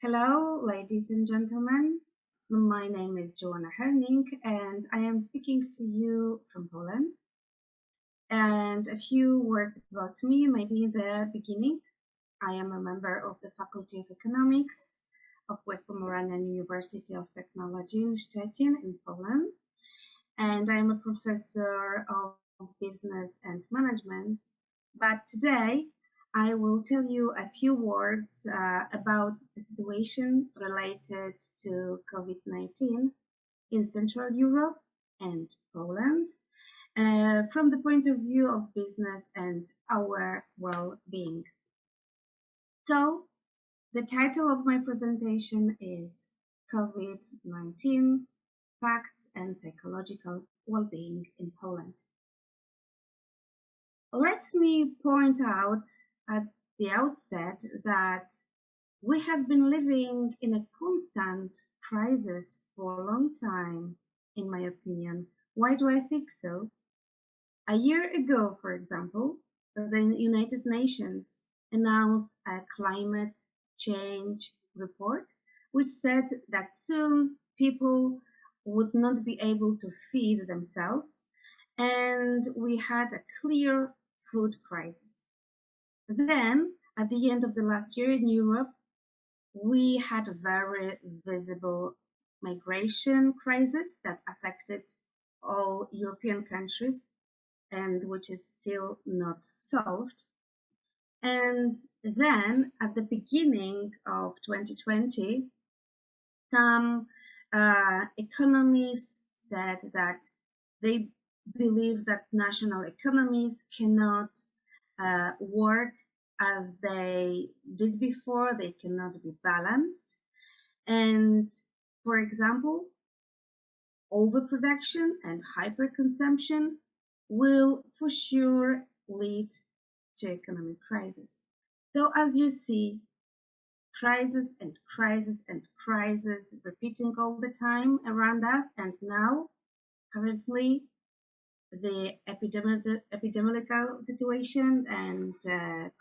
Hello, ladies and gentlemen. My name is Joanna and I am speaking to you from Poland. And a few words about me, maybe in the beginning. I am a member of the Faculty of Economics of West Pomeranian University of Technology in Szczecin in Poland. And I am a professor of business and management. But today I will tell you a few words about the situation related to COVID-19 in Central Europe and Poland from the point of view of business and our well-being. So, the title of my presentation is COVID-19 Facts and Psychological Well-being in Poland. Let me point out at the outset that we have been living in a constant crisis for a long time, in my opinion. Why do I think so? A year ago, for example, the United Nations announced a climate change report, which said that soon people would not be able to feed themselves, and we had a clear food crisis. Then, at the end of the last year in Europe, we had a very visible migration crisis that affected all European countries and which is still not solved. And then at the beginning of 2020, some economists said that they believe that national economies cannot work as they did before, they cannot be balanced. And for example, overproduction and hyperconsumption will for sure lead to economic crisis. So as you see, crisis and crisis and crisis repeating all the time around us, and now currently the epidemiological situation and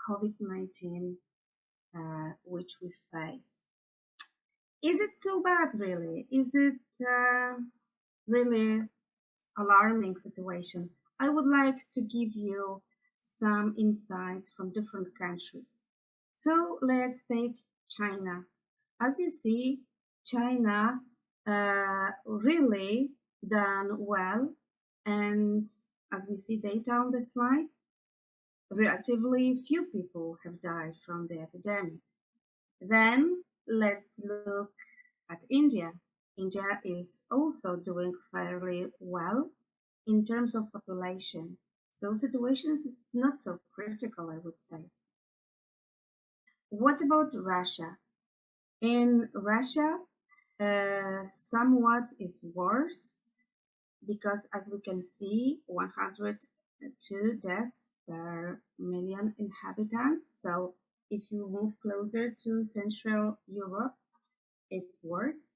COVID-19 which we face. Is it so bad really? Is it really alarming situation? I would like to give you some insights from different countries. So let's take China. As you see, China really done well, and as we see data on the slide, relatively few people have died from the epidemic. Then let's look at India. India is also doing fairly well in terms of population. So situation is not so critical, I would say. What about Russia? In Russia, somewhat is worse because as we can see, 102 deaths per million inhabitants. So if you move closer to Central Europe, it's worse.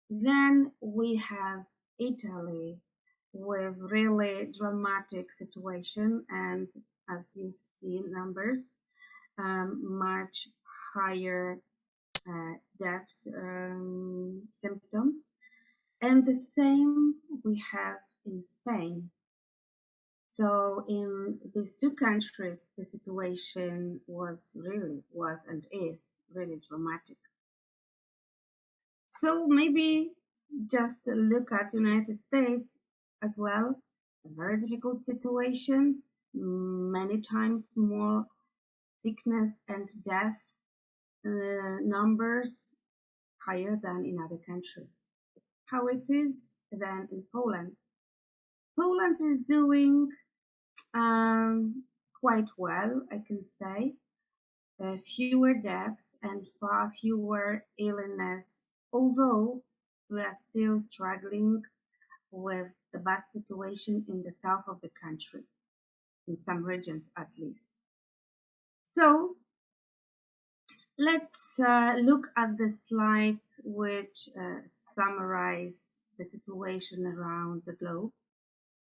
Then we have Italy with really dramatic situation, and as you see numbers, much higher deaths symptoms, and the same we have in Spain. So in these two countries, the situation was and is really dramatic. So maybe just look at United States as well. A very difficult situation, many times more sickness and death numbers higher than in other countries. How it is then in Poland? Poland is doing quite well, I can say. Fewer deaths and far fewer illness, although we are still struggling with the bad situation in the south of the country, in some regions at least. So let's look at the slide which summarizes the situation around the globe.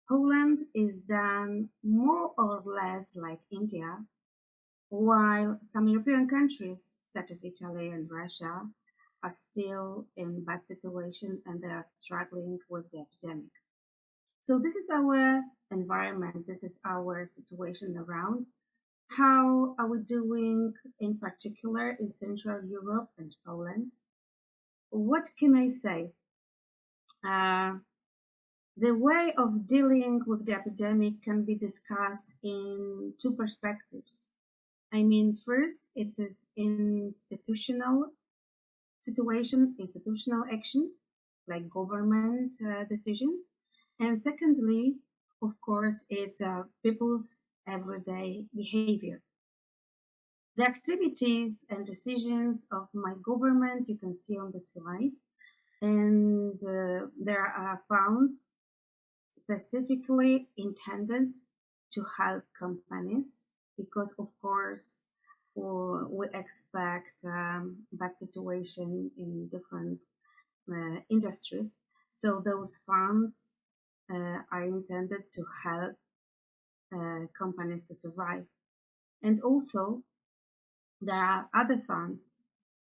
Poland is done more or less like India, while some European countries, such as Italy and Russia, are still in bad situation and they are struggling with the epidemic. So this is our environment, this is our situation around. How are we doing in particular in Central Europe and Poland? What can I say? Uh, the way of dealing with the epidemic can be discussed in two perspectives. I mean, first, it is institutional situation, institutional actions like government decisions. And secondly, of course, it's people's everyday behavior. The activities and decisions of my government you can see on the slide, and there are funds specifically intended to help companies because, of course, we expect bad situation in different industries. So those funds are intended to help companies to survive. And also, there are other funds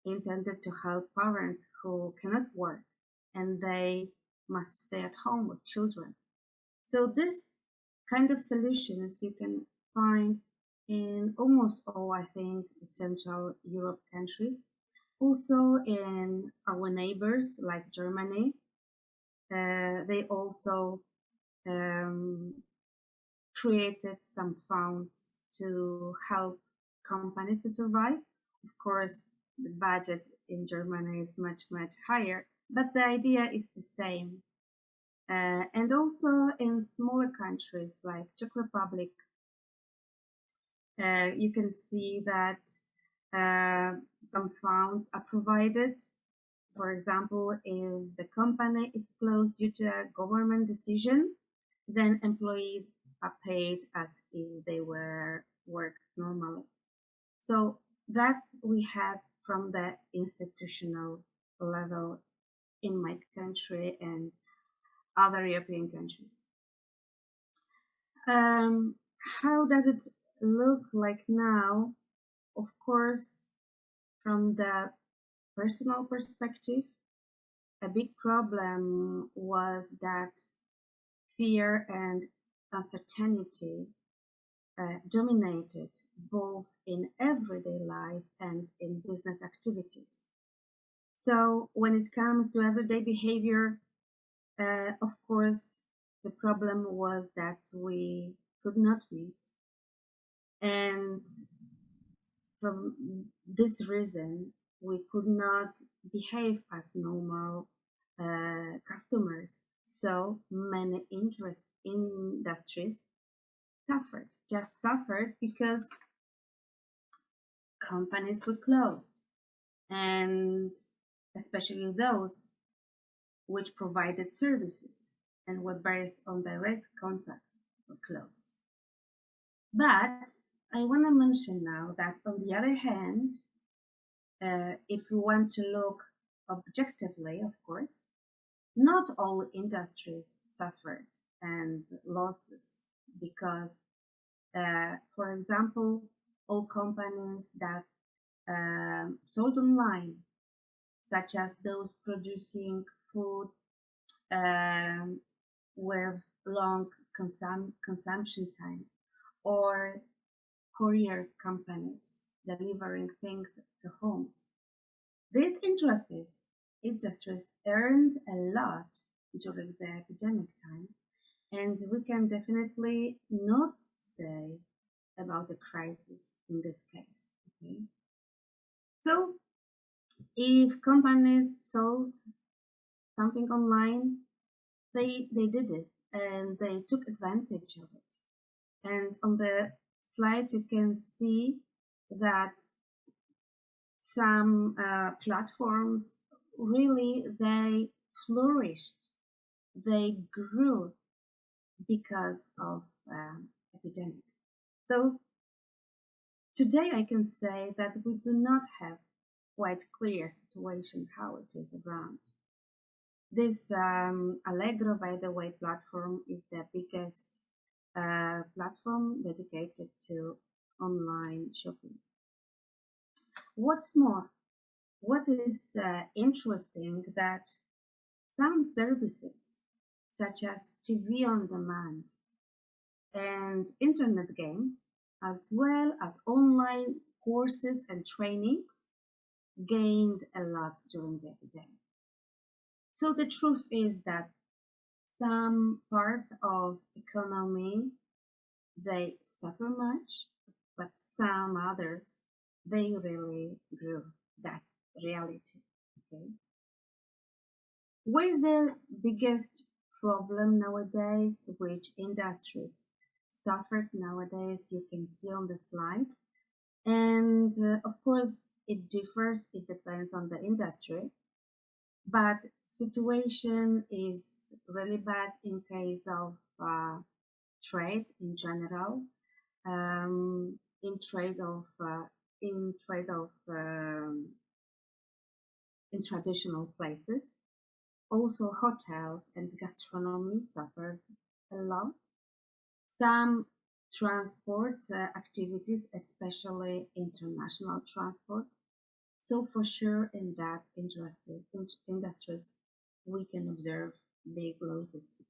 intended to help parents who cannot work and they must stay at home with children. So this kind of solutions you can find in almost all, I think, Central Europe countries. Also in our neighbors like Germany, they also um, created some funds to help companies to survive. Of course, the budget in Germany is much, much higher, but the idea is the same. And also in smaller countries like Czech Republic, you can see that some funds are provided. For example, if the company is closed due to a government decision, then employees are paid as if they were worked normally. So that we have from the institutional level in my country and other European countries. Um, how does it look like now? Of course, from the personal perspective, a big problem was that fear and uncertainty dominated both in everyday life and in business activities. So when it comes to everyday behavior, of course, the problem was that we could not meet. And from this reason, we could not behave as normal customers. So many interest industries suffered, just suffered because companies were closed, and especially those which provided services and were based on direct contact were closed. But I want to mention now that on the other hand, if we want to look objectively, of course, not all industries suffered and losses because, for example, all companies that sold online, such as those producing food um, with long consumption time, or courier companies delivering things to homes. These industries earned a lot during the epidemic time, and we can definitely not say about the crisis in this case. Okay? So if companies sold something online, they did it and they took advantage of it. And on the slide, you can see that some platforms really they flourished, they grew because of epidemic. So today I can say that we do not have quite clear situation how it is around. This Allegro, by the way, platform is the biggest platform dedicated to online shopping. What more? What is interesting that some services, such as TV on demand and internet games, as well as online courses and trainings, gained a lot during the epidemic. So the truth is that some parts of economy they suffer much, but some others they really grew. That's reality. Okay. What is the biggest problem nowadays? Which industries suffered nowadays? You can see on the slide. And of course, it differs. It depends on the industry. But situation is really bad in case of trade in general. In trade of in trade of in traditional places. Also, hotels and gastronomy suffered a lot. Some transport activities, especially international transport. So for sure, in that industries, we can observe big losses.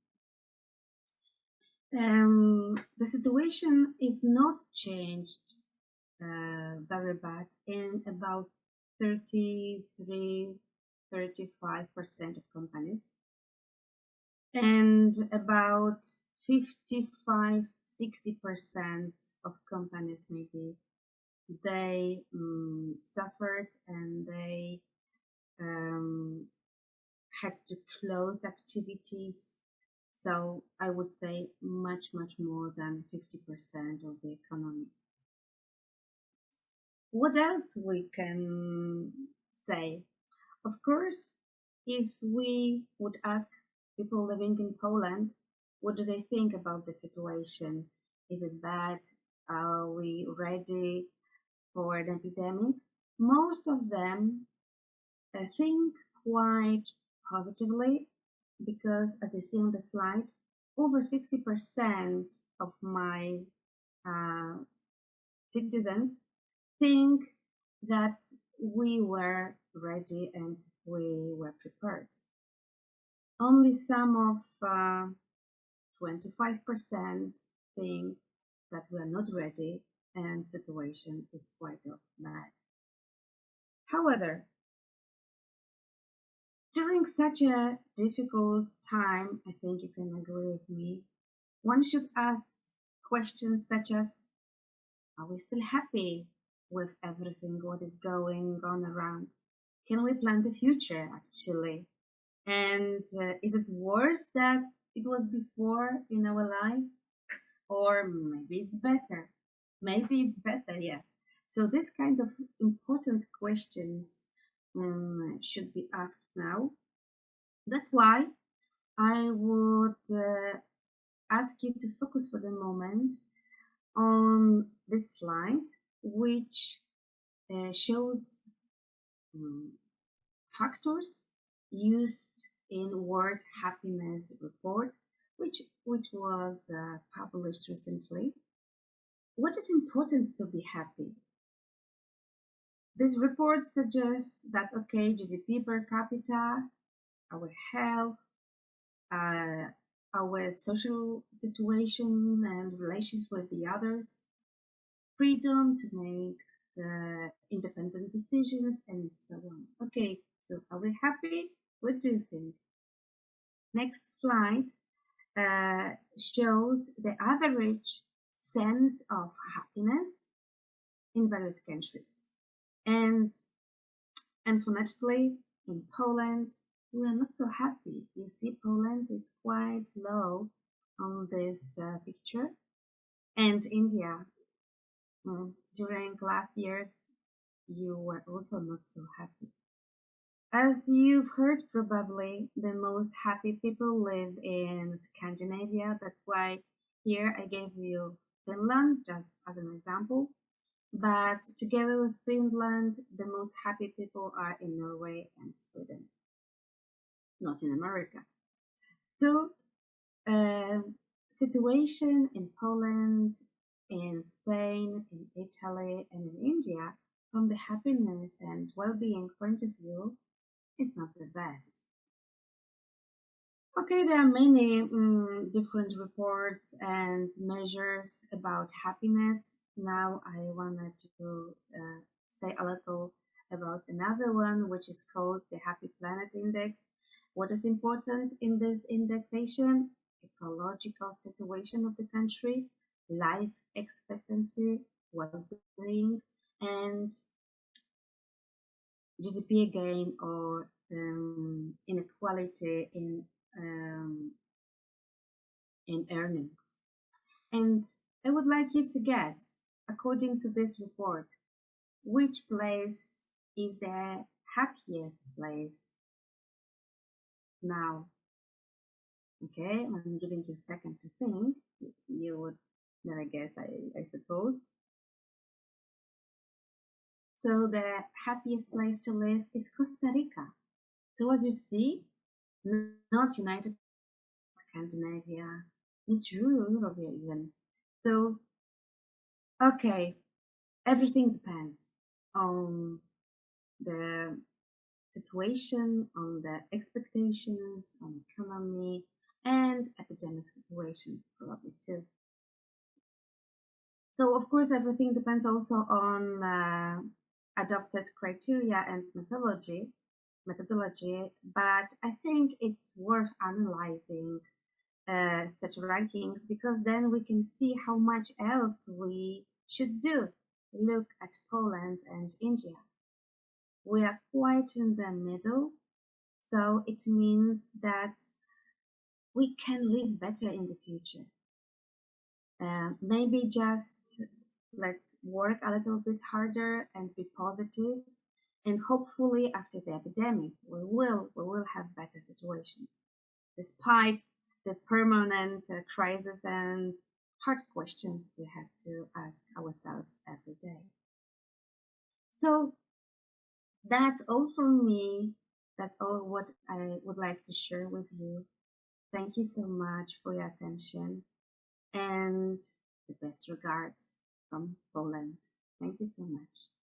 The situation is not changed very bad in about 33, 35% of companies, and about 55, 60% of companies maybe they suffered and they um, had to close activities. So I would say much, much more than 50% of the economy. What else we can say? Of course, if we would ask people living in Poland, what do they think about the situation? Is it bad? Are we ready for an epidemic? Most of them think quite positively because, as you see on the slide, over 60% of my uh, citizens think that we were ready and we were prepared. Only some of 25% think that we are not ready and situation is quite bad. However, during such a difficult time, I think you can agree with me, one should ask questions such as, are we still happy with everything what is going on around? Can we plan the future actually? And is it worse than it was before in our life? Or maybe it's better. Maybe it's better, yes. So this kind of important questions should be asked now. That's why I would ask you to focus for the moment on this slide, which shows um, factors used in World Happiness Report, which was published recently. What is important to be happy? This report suggests that okay, GDP per capita, our health, uh, our social situation and relations with the others, freedom to make independent decisions, and so on. Okay, so are we happy? What do you think? Next slide shows the average sense of happiness in various countries. And unfortunately, in Poland, we are not so happy. You see, Poland is quite low on this picture. And India, during last years, you were also not so happy. As you've heard, probably the most happy people live in Scandinavia. That's why here I gave you Finland just as an example. But together with Finland, the most happy people are in Norway and Sweden, not in America. So, uh, situation in Poland, in Spain, in Italy, and in India from the happiness and well-being point of view is not the best. Okay, there are many different reports and measures about happiness. Now I wanted to say a little about another one, which is called the Happy Planet Index. What is important in this indexation? Ecological situation of the country, life expectancy, well-being, and GDP gain or inequality um, in earnings. And I would like you to guess, according to this report, which place is the happiest place now? Okay, I'm giving you a second to think. You would never guess, I suppose. So the happiest place to live is Costa Rica. So as you see, not United Scandinavia, not Europe even. So, okay, everything depends on the situation, on the expectations, on economy, and epidemic situation, probably too. So, of course, everything depends also on adopted criteria and methodology, but I think it's worth analyzing such rankings because then we can see how much else we should do. Look at Poland and India. We are quite in the middle, so it means that we can live better in the future. Maybe just let's work a little bit harder and be positive, and hopefully after the epidemic we will have better situation despite the permanent crisis and hard questions we have to ask ourselves every day. So that's all from me. That's all what I would like to share with you. Thank you so much for your attention and the best regards from Poland. Thank you so much.